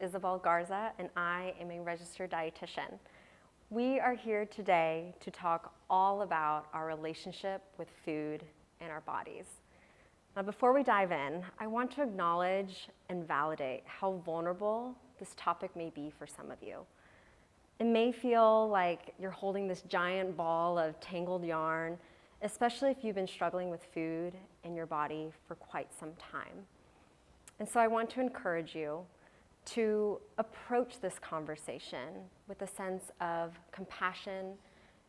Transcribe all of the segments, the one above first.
Isabel Garza, and I am a registered dietitian. We are here today to talk all about our relationship with food and our bodies. Now, before we dive in, I want to acknowledge and validate how vulnerable this topic may be for some of you. It may feel like you're holding this giant ball of tangled yarn, especially if you've been struggling with food and your body for quite some time. And so I want to encourage you to approach this conversation with a sense of compassion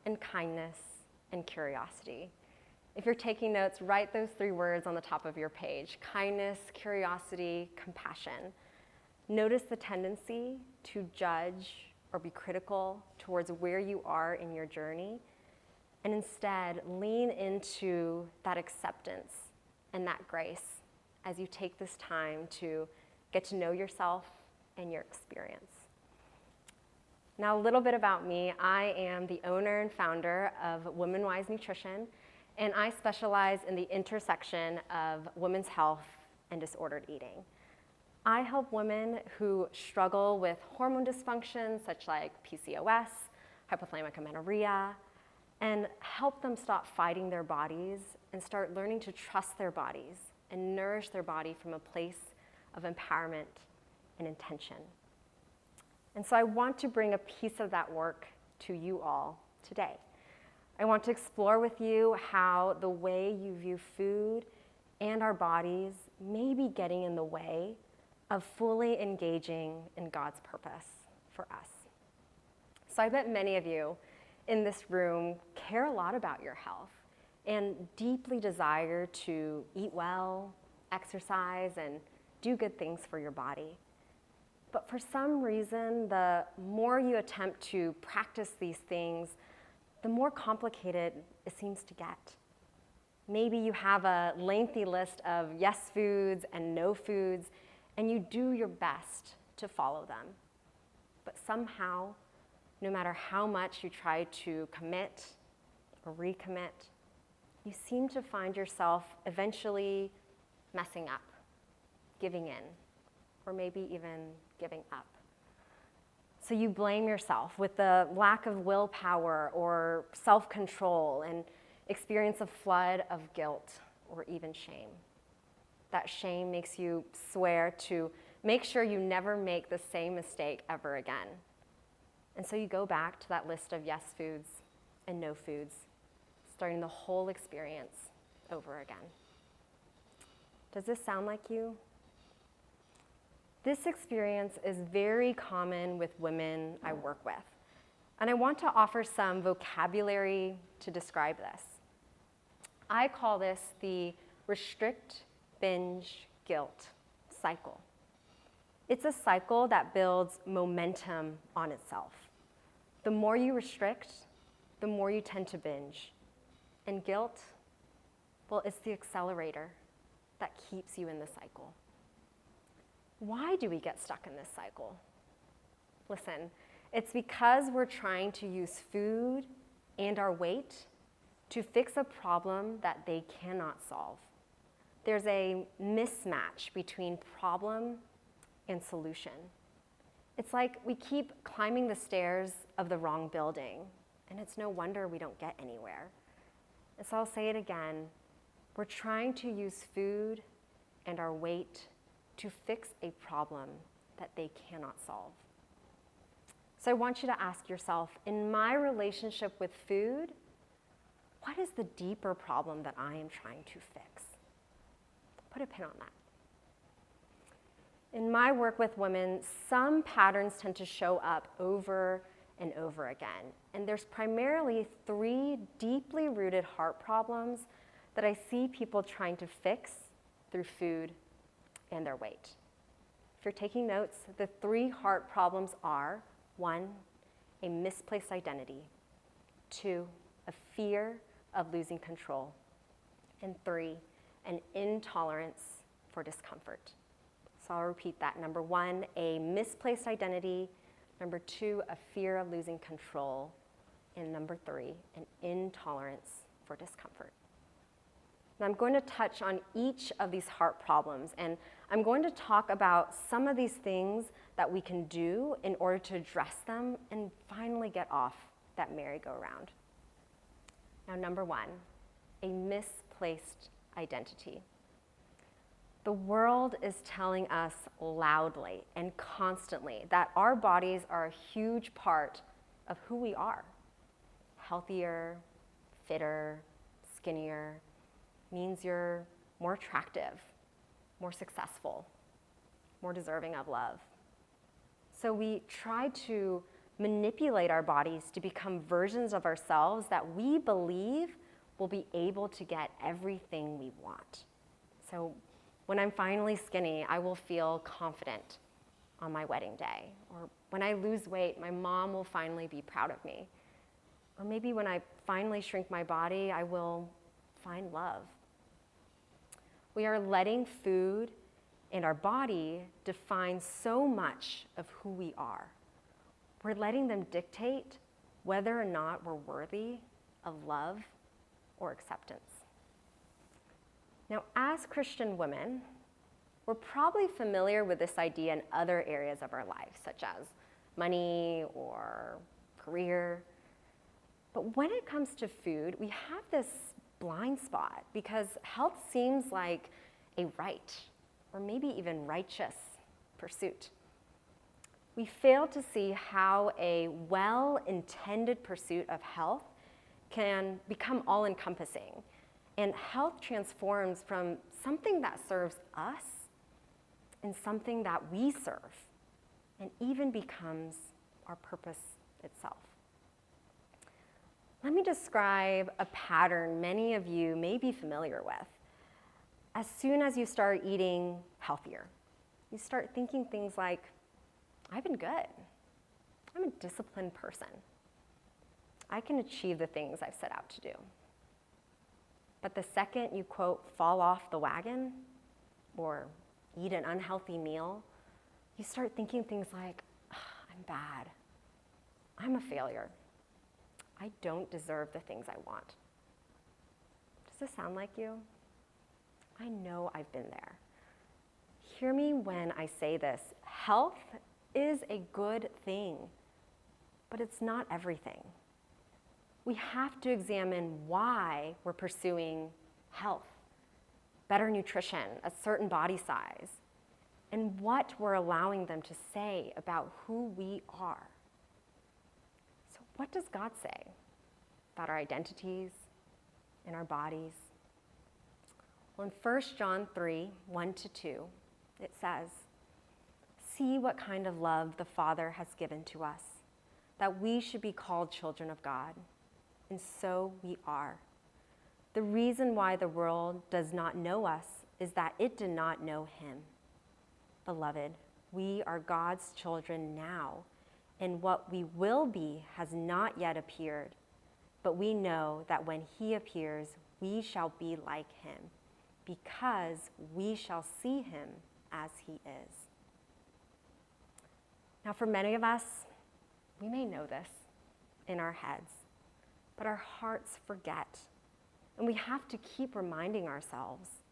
and kindness and curiosity. If you're taking notes, write those 3 words on the top of your page: kindness, curiosity, compassion. Notice the tendency to judge or be critical towards where you are in your journey, and instead lean into that acceptance and that grace as you take this time to get to know yourself and your experience. Now, a little bit about me. I am the owner and founder of Women Wise Nutrition, and I specialize in the intersection of women's health and disordered eating. I help women who struggle with hormone dysfunction, such like PCOS, hypothalamic amenorrhea, and help them stop fighting their bodies and start learning to trust their bodies and nourish their body from a place of empowerment and intention. And so I want to bring a piece of that work to you all today. I want to explore with you how the way you view food and our bodies may be getting in the way of fully engaging in God's purpose for us. So I bet many of you in this room care a lot about your health and deeply desire to eat well, exercise, and do good things for your body. But for some reason, the more you attempt to practice these things, the more complicated it seems to get. Maybe you have a lengthy list of yes foods and no foods, and you do your best to follow them. But somehow, no matter how much you try to commit or recommit, you seem to find yourself eventually messing up, giving in, or maybe even giving up. So you blame yourself with the lack of willpower or self-control and experience a flood of guilt or even shame. That shame makes you swear to make sure you never make the same mistake ever again. And so you go back to that list of yes foods and no foods, starting the whole experience over again. Does this sound like you? This experience is very common with women I work with, and I want to offer some vocabulary to describe this. I call this the restrict, binge, guilt cycle. It's a cycle that builds momentum on itself. The more you restrict, the more you tend to binge. And guilt, well, it's the accelerator that keeps you in the cycle. Why do we get stuck in this cycle? Listen, it's because we're trying to use food and our weight to fix a problem that they cannot solve. There's a mismatch between problem and solution. It's like we keep climbing the stairs of the wrong building, and it's no wonder we don't get anywhere. And so I'll say it again. We're trying to use food and our weight to fix a problem that they cannot solve. So I want you to ask yourself, in my relationship with food, what is the deeper problem that I am trying to fix? Put a pin on that. In my work with women, some patterns tend to show up over and over again. And there's primarily 3 deeply rooted heart problems that I see people trying to fix through food and their weight. If you're taking notes, the 3 heart problems are: 1, a misplaced identity; 2, a fear of losing control; and 3, an intolerance for discomfort. So I'll repeat that. Number 1, a misplaced identity; number 2, a fear of losing control; and number 3, an intolerance for discomfort. And I'm going to touch on each of these heart problems, and I'm going to talk about some of these things that we can do in order to address them and finally get off that merry-go-round. Now, number one, a misplaced identity. The world is telling us loudly and constantly that our bodies are a huge part of who we are. Healthier, fitter, skinnier means you're more attractive, more successful, more deserving of love. So we try to manipulate our bodies to become versions of ourselves that we believe will be able to get everything we want. So when I'm finally skinny, I will feel confident on my wedding day. Or when I lose weight, my mom will finally be proud of me. Or maybe when I finally shrink my body, I will find love. We are letting food and our body define so much of who we are. We're letting them dictate whether or not we're worthy of love or acceptance. Now, as Christian women, we're probably familiar with this idea in other areas of our life, such as money or career. But when it comes to food, we have this blind spot because health seems like a right or maybe even righteous pursuit. We fail to see how a well-intended pursuit of health can become all-encompassing. And health transforms from something that serves us in something that we serve, and even becomes our purpose itself. Let me describe a pattern many of you may be familiar with. As soon as you start eating healthier, you start thinking things like, I've been good. I'm a disciplined person. I can achieve the things I've set out to do. But the second you, quote, fall off the wagon or eat an unhealthy meal, you start thinking things like, I'm bad. I'm a failure. I don't deserve the things I want. Does this sound like you? I know I've been there. Hear me when I say this. Health is a good thing, but it's not everything. We have to examine why we're pursuing health, better nutrition, a certain body size, and what we're allowing them to say about who we are. So what does God say about our identities and our bodies? Well, in 1 John 3, 1-2, it says, "See what kind of love the Father has given to us, that we should be called children of God. And so we are. The reason why the world does not know us is that it did not know him. Beloved, we are God's children now, and what we will be has not yet appeared. But we know that when he appears, we shall be like him, because we shall see him as he is." Now, for many of us, we may know this in our heads, but our hearts forget, and we have to keep reminding ourselves.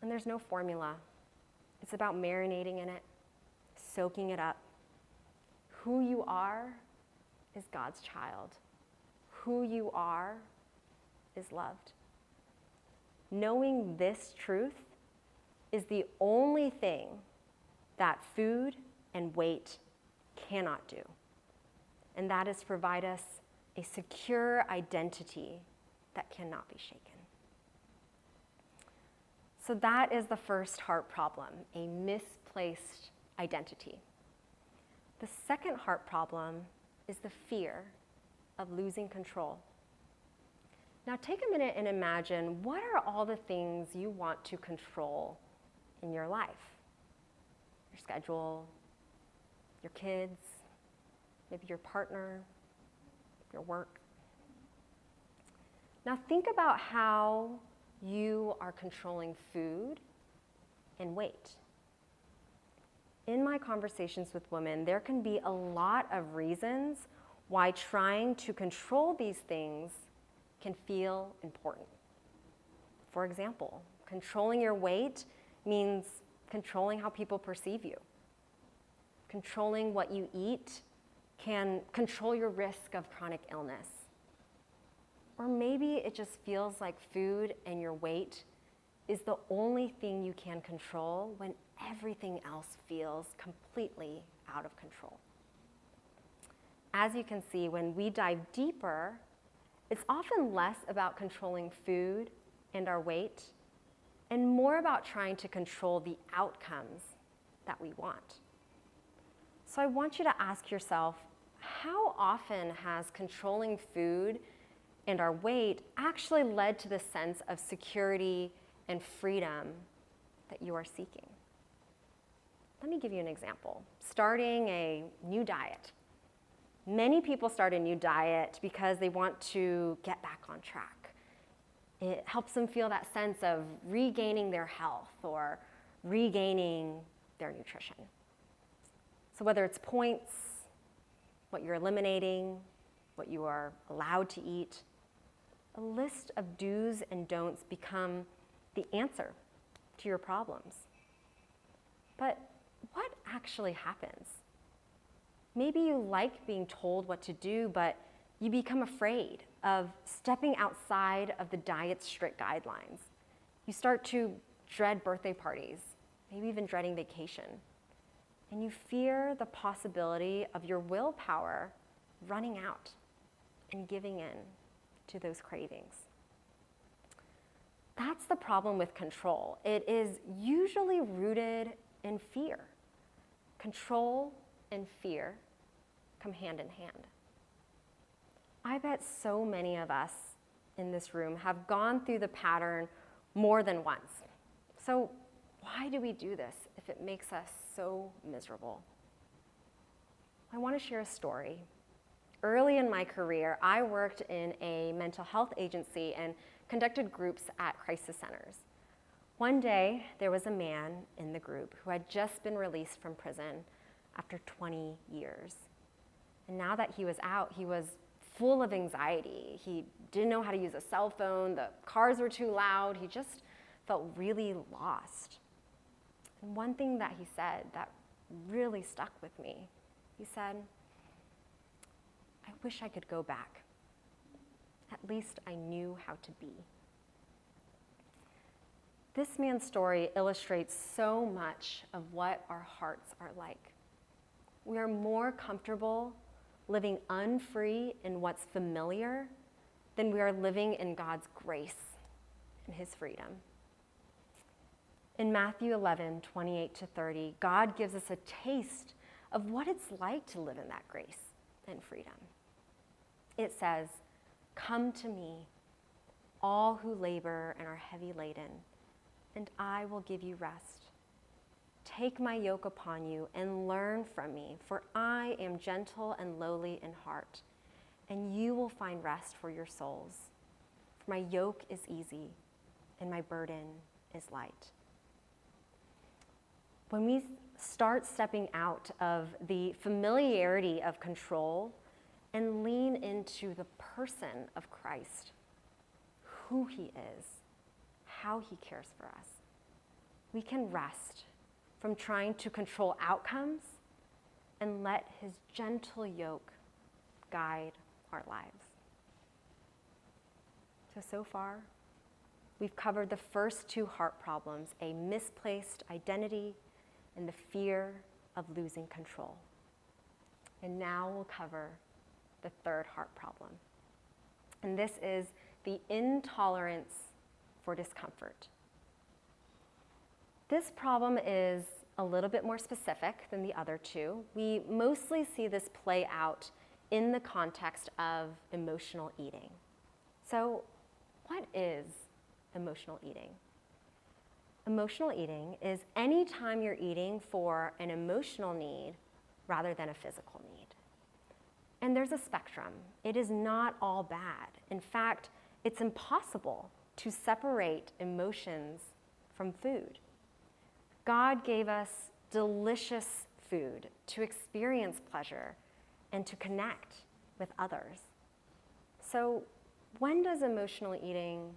And there's no formula. It's about marinating in it, soaking it up. Who you are is God's child. Who you are is loved. Knowing this truth is the only thing that food and weight cannot do, and that is provide us a secure identity that cannot be shaken. So that is the first heart problem, a misplaced identity. The second heart problem is the fear of losing control. Now take a minute and imagine, what are all the things you want to control in your life? Your schedule, your kids, maybe your partner, your work. Now think about how you are controlling food and weight. In my conversations with women, there can be a lot of reasons why trying to control these things can feel important. For example, controlling your weight means controlling how people perceive you. Controlling what you eat can control your risk of chronic illness. Or maybe it just feels like food and your weight is the only thing you can control when everything else feels completely out of control. As you can see, when we dive deeper, it's often less about controlling food and our weight and more about trying to control the outcomes that we want. So I want you to ask yourself, how often has controlling food and our weight actually led to the sense of security and freedom that you are seeking? Let me give you an example. Starting a new diet. Many people start a new diet because they want to get back on track. It helps them feel that sense of regaining their health or regaining their nutrition. So whether it's points, what you're eliminating, what you are allowed to eat, a list of do's and don'ts become the answer to your problems. But what actually happens? Maybe you like being told what to do, but you become afraid of stepping outside of the diet's strict guidelines. You start to dread birthday parties, maybe even dreading vacation. And you fear the possibility of your willpower running out and giving in to those cravings. That's the problem with control. It is usually rooted in fear. Control and fear come hand in hand. I bet so many of us in this room have gone through the pattern more than once. So why do we do this if it makes us so miserable? I want to share a story. Early in my career, I worked in a mental health agency and conducted groups at crisis centers. One day, there was a man in the group who had just been released from prison after 20 years. And now that he was out, he was full of anxiety. He didn't know how to use a cell phone, the cars were too loud, he just felt really lost. And one thing that he said that really stuck with me, he said, "I wish I could go back. At least I knew how to be." This man's story illustrates so much of what our hearts are like. We are more comfortable living unfree in what's familiar than we are living in God's grace and his freedom. In Matthew 11:28-30, God gives us a taste of what it's like to live in that grace and freedom. It says, "Come to me, all who labor and are heavy laden, and I will give you rest. Take my yoke upon you and learn from me, for I am gentle and lowly in heart, and you will find rest for your souls. For my yoke is easy and my burden is light." When we start stepping out of the familiarity of control and lean into the person of Christ, who he is, how he cares for us, we can rest from trying to control outcomes and let his gentle yoke guide our lives. So far, we've covered the first two heart problems, a misplaced identity and the fear of losing control. And now we'll cover the third heart problem. And this is the intolerance for discomfort. This problem is a little bit more specific than the other two. We mostly see this play out in the context of emotional eating. So, what is emotional eating? Emotional eating is any time you're eating for an emotional need rather than a physical need. And there's a spectrum. It is not all bad. In fact, it's impossible to separate emotions from food. God gave us delicious food to experience pleasure and to connect with others. So when does emotional eating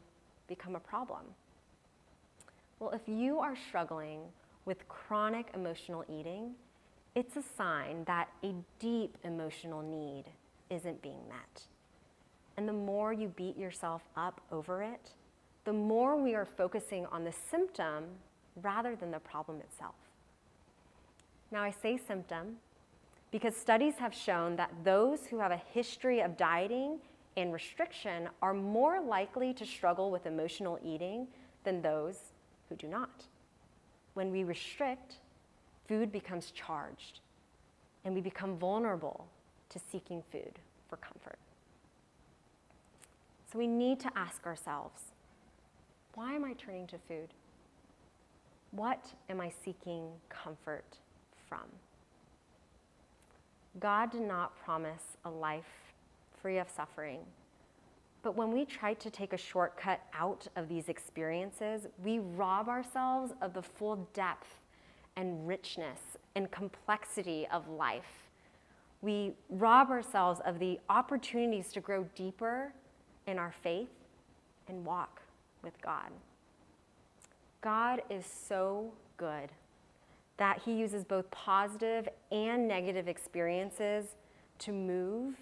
become a problem? Well, if you are struggling with chronic emotional eating, it's a sign that a deep emotional need isn't being met. And the more you beat yourself up over it, the more we are focusing on the symptom rather than the problem itself. Now, I say symptom because studies have shown that those who have a history of dieting and restriction are more likely to struggle with emotional eating than those who do not. When we restrict, food becomes charged, and we become vulnerable to seeking food for comfort. So we need to ask ourselves, why am I turning to food? What am I seeking comfort from? God did not promise a life free of suffering. But when we try to take a shortcut out of these experiences, we rob ourselves of the full depth and richness and complexity of life. We rob ourselves of the opportunities to grow deeper in our faith and walk with God. God is so good that he uses both positive and negative experiences to move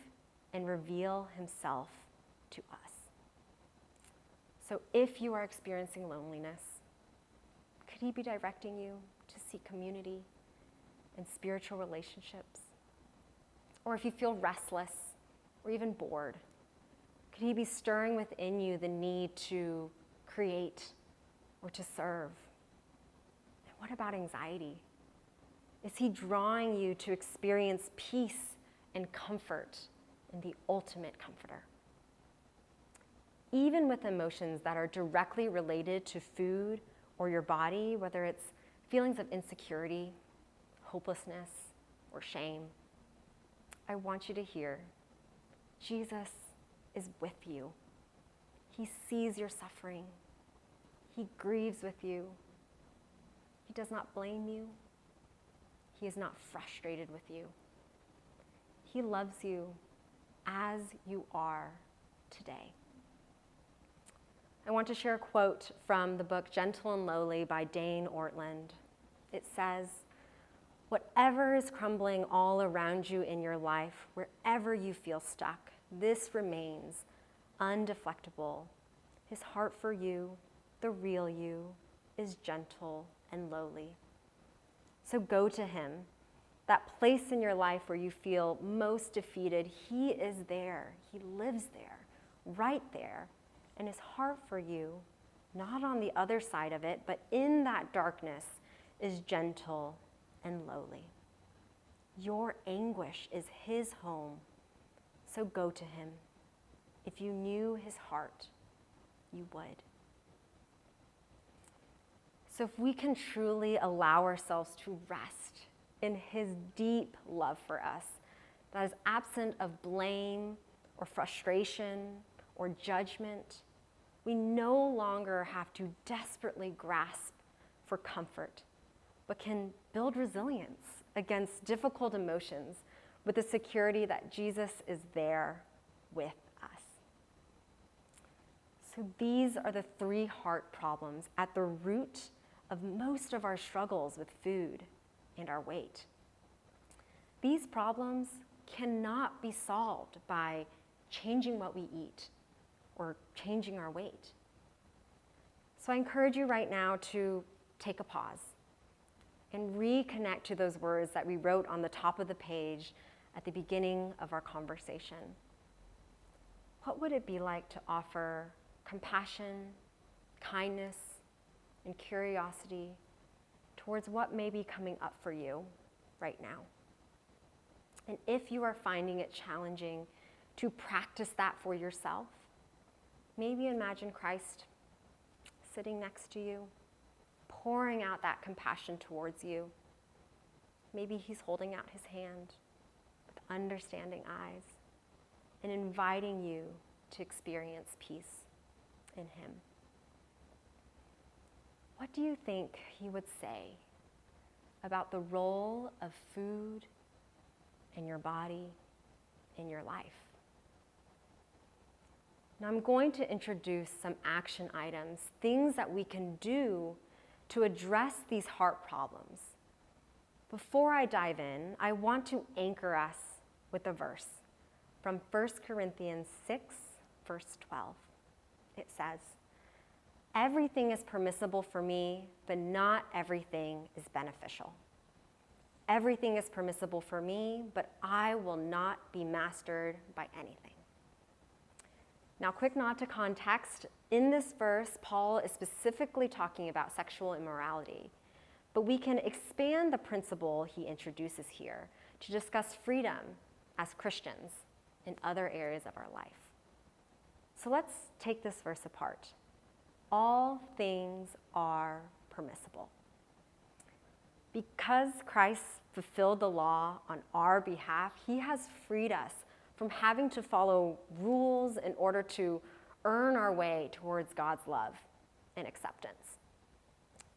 and reveal himself to us. So if you are experiencing loneliness, could he be directing you to seek community and spiritual relationships? Or if you feel restless or even bored, could he be stirring within you the need to create or to serve? And what about anxiety? Is he drawing you to experience peace and comfort in the ultimate comforter? Even with emotions that are directly related to food or your body, whether it's feelings of insecurity, hopelessness, or shame, I want you to hear, Jesus is with you. He sees your suffering. He grieves with you. He does not blame you. He is not frustrated with you. He loves you as you are today. I want to share a quote from the book Gentle and Lowly by Dane Ortland. It says, "Whatever is crumbling all around you in your life, wherever you feel stuck, this remains undeflectable. His heart for you, the real you, is gentle and lowly." So go to him. That place in your life where you feel most defeated, he is there. He lives there, right there. And his heart for you, not on the other side of it, but in that darkness, is gentle and lowly. Your anguish is his home. So go to him. If you knew his heart, you would. So if we can truly allow ourselves to rest in his deep love for us, that is absent of blame or frustration or judgment, we no longer have to desperately grasp for comfort, but can build resilience against difficult emotions with the security that Jesus is there with us. So these are the three heart problems at the root of most of our struggles with food and our weight. These problems cannot be solved by changing what we eat or changing our weight. So I encourage you right now to take a pause and reconnect to those words that we wrote on the top of the page at the beginning of our conversation. What would it be like to offer compassion, kindness, and curiosity towards what may be coming up for you right now? And if you are finding it challenging to practice that for yourself, maybe imagine Christ sitting next to you, pouring out that compassion towards you. Maybe he's holding out his hand with understanding eyes and inviting you to experience peace in him. What do you think he would say about the role of food in your body, in your life? Now I'm going to introduce some action items, things that we can do to address these heart problems. Before I dive in, I want to anchor us with a verse from 1 Corinthians 6, verse 12. It says, "Everything is permissible for me, but not everything is beneficial. Everything is permissible for me, but I will not be mastered by anything." Now, quick nod to context. In this verse, Paul is specifically talking about sexual immorality, but we can expand the principle he introduces here to discuss freedom as Christians in other areas of our life. So let's take this verse apart. All things are permissible. Because Christ fulfilled the law on our behalf, he has freed us from having to follow rules in order to earn our way towards God's love and acceptance.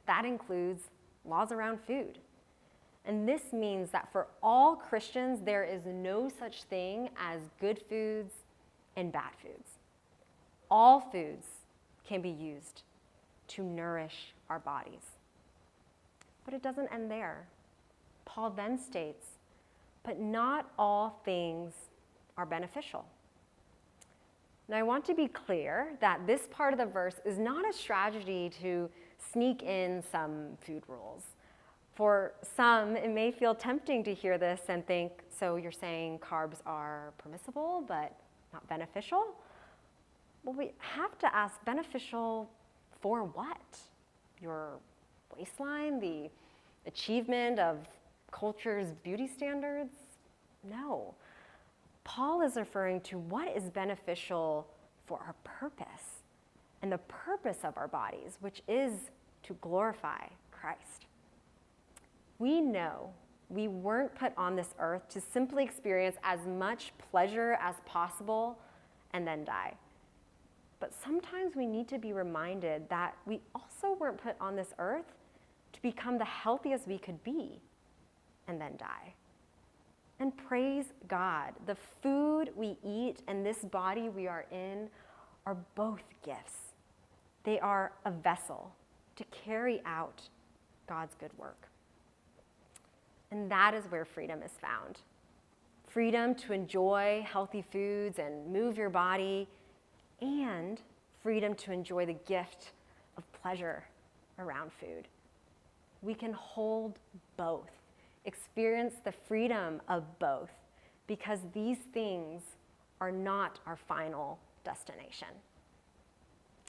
That includes laws around food. And this means that for all Christians, there is no such thing as good foods and bad foods. All foods can be used to nourish our bodies. But it doesn't end there. Paul then states, but not all things are beneficial. Now, I want to be clear that this part of the verse is not a strategy to sneak in some food rules. For some, it may feel tempting to hear this and think, so you're saying carbs are permissible but not beneficial? Well, we have to ask, beneficial for what? Your waistline, the achievement of culture's beauty standards? No. Paul is referring to what is beneficial for our purpose and the purpose of our bodies, which is to glorify Christ. We know we weren't put on this earth to simply experience as much pleasure as possible and then die. But sometimes we need to be reminded that we also weren't put on this earth to become the healthiest we could be and then die. And praise God, the food we eat and this body we are in are both gifts. They are a vessel to carry out God's good work. And that is where freedom is found. Freedom to enjoy healthy foods and move your body, and freedom to enjoy the gift of pleasure around food. We can hold both, experience the freedom of both, because these things are not our final destination.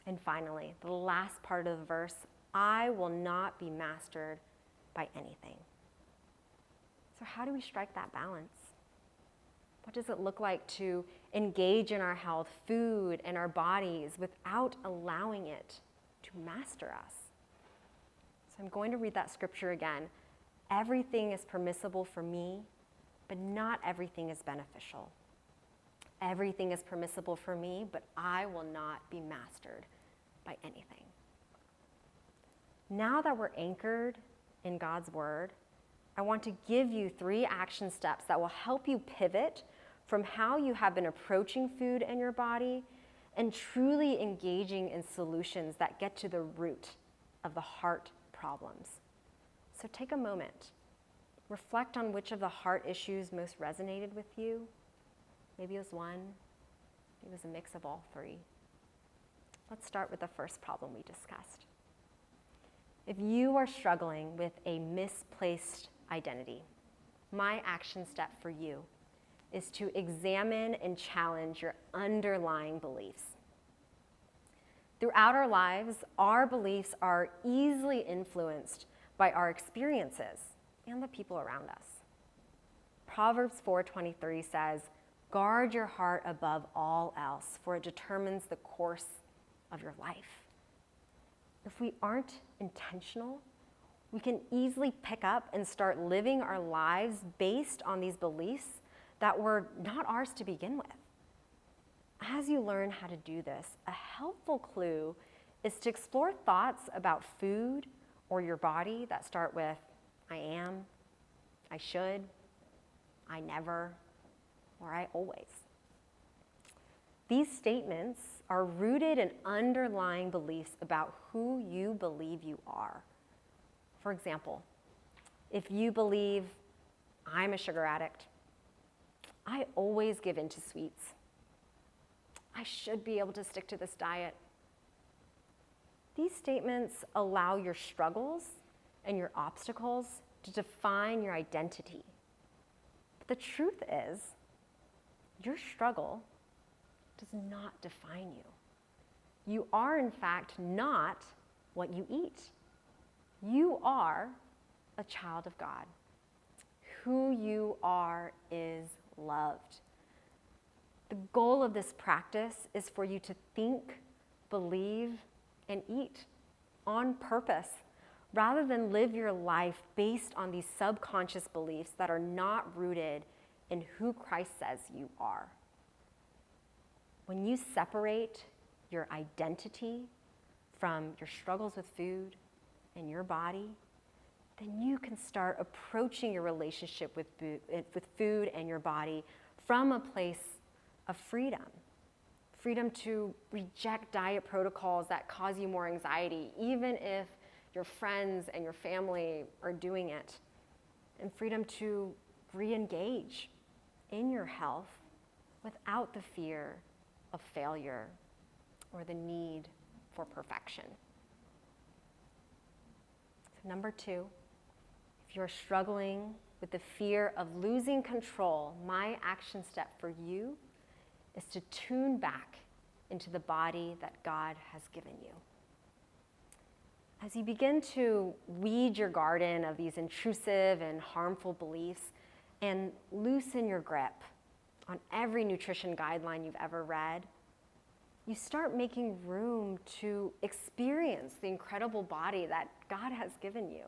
And finally, the last part of the verse, I will not be mastered by anything. So how do we strike that balance? What does it look like to engage in our health, food, and our bodies without allowing it to master us? So I'm going to read that scripture again. Everything is permissible for me, but not everything is beneficial. Everything is permissible for me, but I will not be mastered by anything. Now that we're anchored in God's word, I want to give you 3 action steps that will help you pivot from how you have been approaching food and your body and truly engaging in solutions that get to the root of the heart problems. So take a moment. Reflect on which of the heart issues most resonated with you. Maybe it was one. Maybe it was a mix of all 3. Let's start with the first problem we discussed. If you are struggling with a misplaced identity, my action step for you is to examine and challenge your underlying beliefs. Throughout our lives, our beliefs are easily influenced by our experiences and the people around us. Proverbs 4:23 says, "Guard your heart above all else, for it determines the course of your life." If we aren't intentional, we can easily pick up and start living our lives based on these beliefs that were not ours to begin with. As you learn how to do this, a helpful clue is to explore thoughts about food or your body that start with, I am, I should, I never, or I always. These statements are rooted in underlying beliefs about who you believe you are. For example, if you believe I'm a sugar addict, I always give in to sweets, I should be able to stick to this diet. These statements allow your struggles and your obstacles to define your identity. But the truth is, your struggle does not define you. You are, in fact, not what you eat. You are a child of God. Who you are is loved. The goal of this practice is for you to think, believe, and eat on purpose, rather than live your life based on these subconscious beliefs that are not rooted in who Christ says you are. When you separate your identity from your struggles with food and your body, then you can start approaching your relationship with food and your body from a place of freedom. Freedom to reject diet protocols that cause you more anxiety, even if your friends and your family are doing it. And freedom to re-engage in your health without the fear of failure or the need for perfection. So number 2, if you're struggling with the fear of losing control, my action step for you is to tune back into the body that God has given you. As you begin to weed your garden of these intrusive and harmful beliefs and loosen your grip on every nutrition guideline you've ever read, you start making room to experience the incredible body that God has given you.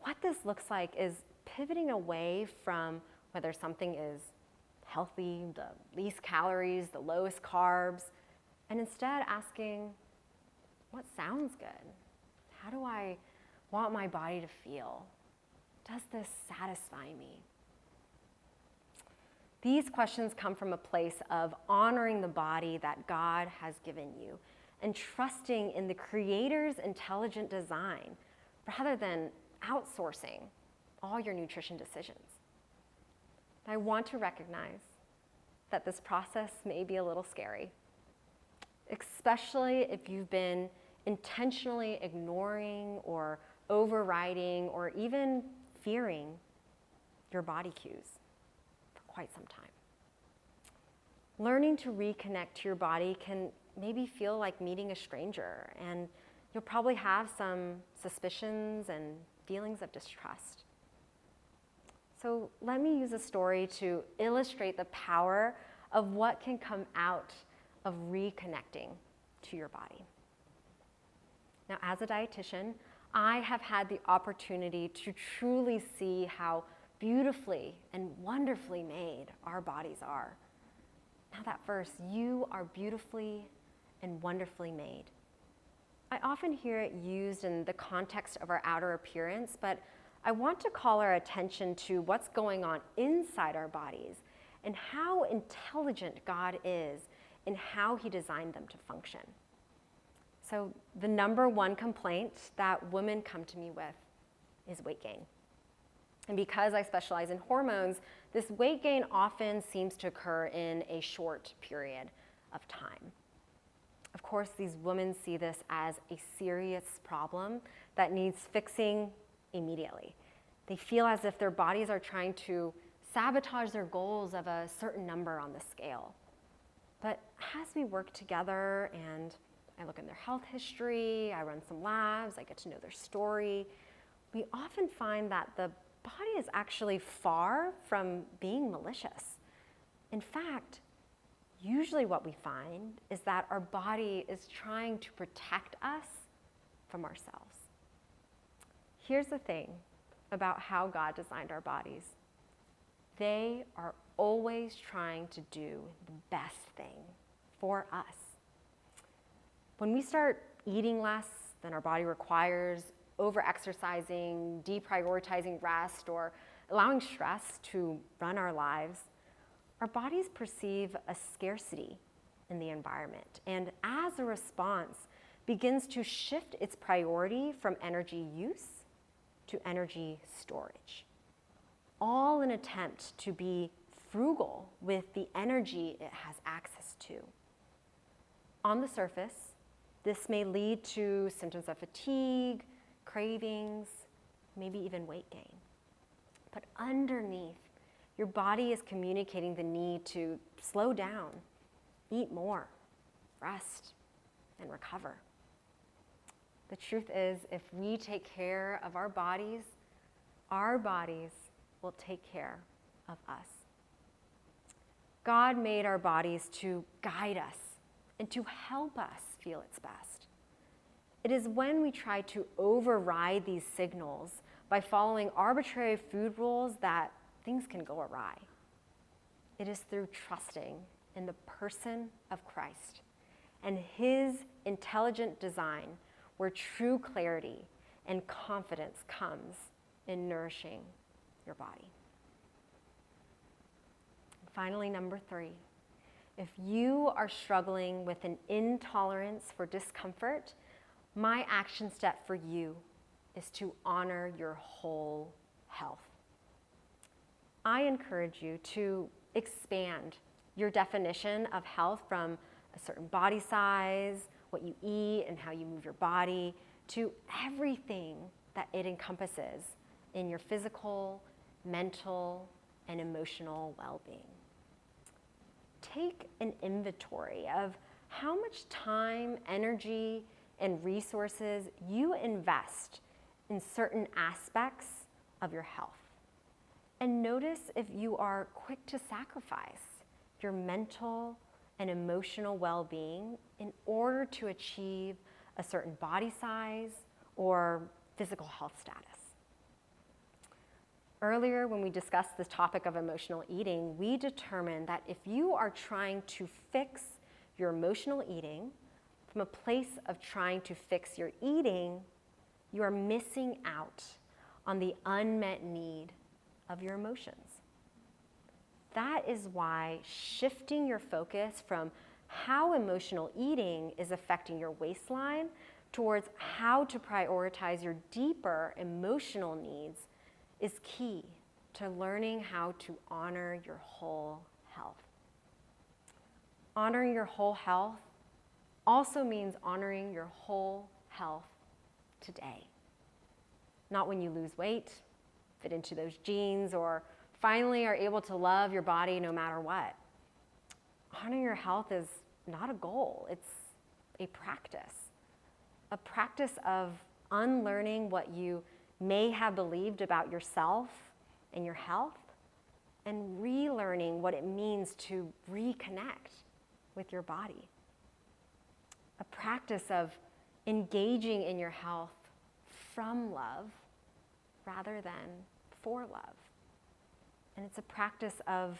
What this looks like is pivoting away from whether something is healthy, the least calories, the lowest carbs, and instead asking, what sounds good? How do I want my body to feel? Does this satisfy me? These questions come from a place of honoring the body that God has given you and trusting in the Creator's intelligent design rather than outsourcing all your nutrition decisions. I want to recognize that this process may be a little scary, especially if you've been intentionally ignoring or overriding or even fearing your body cues for quite some time. Learning to reconnect to your body can maybe feel like meeting a stranger, and you'll probably have some suspicions and feelings of distrust. So let me use a story to illustrate the power of what can come out of reconnecting to your body. Now, as a dietitian, I have had the opportunity to truly see how beautifully and wonderfully made our bodies are. Now that verse, you are beautifully and wonderfully made. I often hear it used in the context of our outer appearance, but I want to call our attention to what's going on inside our bodies and how intelligent God is in how He designed them to function. So the number one complaint that women come to me with is weight gain. And because I specialize in hormones, this weight gain often seems to occur in a short period of time. Of course, these women see this as a serious problem that needs fixing immediately. They feel as if their bodies are trying to sabotage their goals of a certain number on the scale. But as we work together and I look in their health history, I run some labs, I get to know their story, we often find that the body is actually far from being malicious. In fact, usually what we find is that our body is trying to protect us from ourselves. Here's the thing about how God designed our bodies. They are always trying to do the best thing for us. When we start eating less than our body requires, over-exercising, deprioritizing rest, or allowing stress to run our lives, our bodies perceive a scarcity in the environment. And as a response, begins to shift its priority from energy use to energy storage, all in an attempt to be frugal with the energy it has access to. On the surface, this may lead to symptoms of fatigue, cravings, maybe even weight gain. But underneath, your body is communicating the need to slow down, eat more, rest, and recover. The truth is, if we take care of our bodies will take care of us. God made our bodies to guide us and to help us feel its best. It is when we try to override these signals by following arbitrary food rules that things can go awry. It is through trusting in the person of Christ and his intelligent design where true clarity and confidence comes in nourishing your body. And finally, number 3, if you are struggling with an intolerance for discomfort, my action step for you is to honor your whole health. I encourage you to expand your definition of health from a certain body size, what you eat and how you move your body, to everything that it encompasses in your physical, mental, and emotional well-being. Take an inventory of how much time, energy, and resources you invest in certain aspects of your health. And notice if you are quick to sacrifice your mental and emotional well-being in order to achieve a certain body size or physical health status. Earlier, when we discussed this topic of emotional eating, we determined that if you are trying to fix your emotional eating from a place of trying to fix your eating, you are missing out on the unmet need of your emotions. That is why shifting your focus from how emotional eating is affecting your waistline towards how to prioritize your deeper emotional needs is key to learning how to honor your whole health. Honoring your whole health also means honoring your whole health today. Not when you lose weight, fit into those jeans, or finally are able to love your body no matter what. Honoring your health is not a goal, it's a practice of unlearning what you may have believed about yourself and your health, and relearning what it means to reconnect with your body. A practice of engaging in your health from love rather than for love. And it's a practice of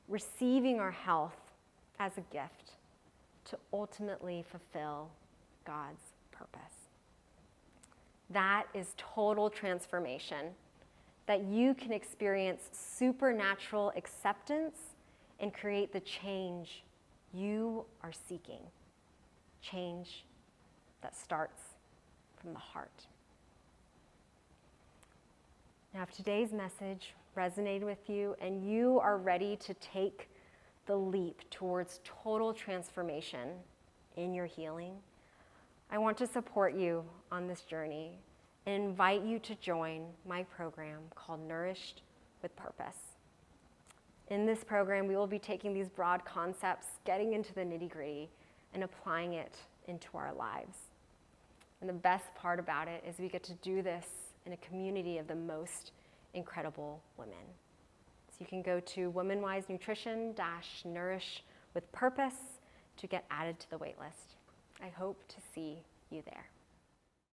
receiving our health as a gift to ultimately fulfill God's purpose. That is total transformation, that you can experience supernatural acceptance and create the change you are seeking. Change that starts from the heart. Now, if today's message resonated with you and you are ready to take the leap towards total transformation in your healing, I want to support you on this journey and invite you to join my program called Nourished with Purpose. In this program, we will be taking these broad concepts, getting into the nitty-gritty, and applying it into our lives. And the best part about it is we get to do this in a community of the most incredible women. So you can go to Womenwise Nutrition-Nourish with Purpose to get added to the waitlist. I hope to see you there.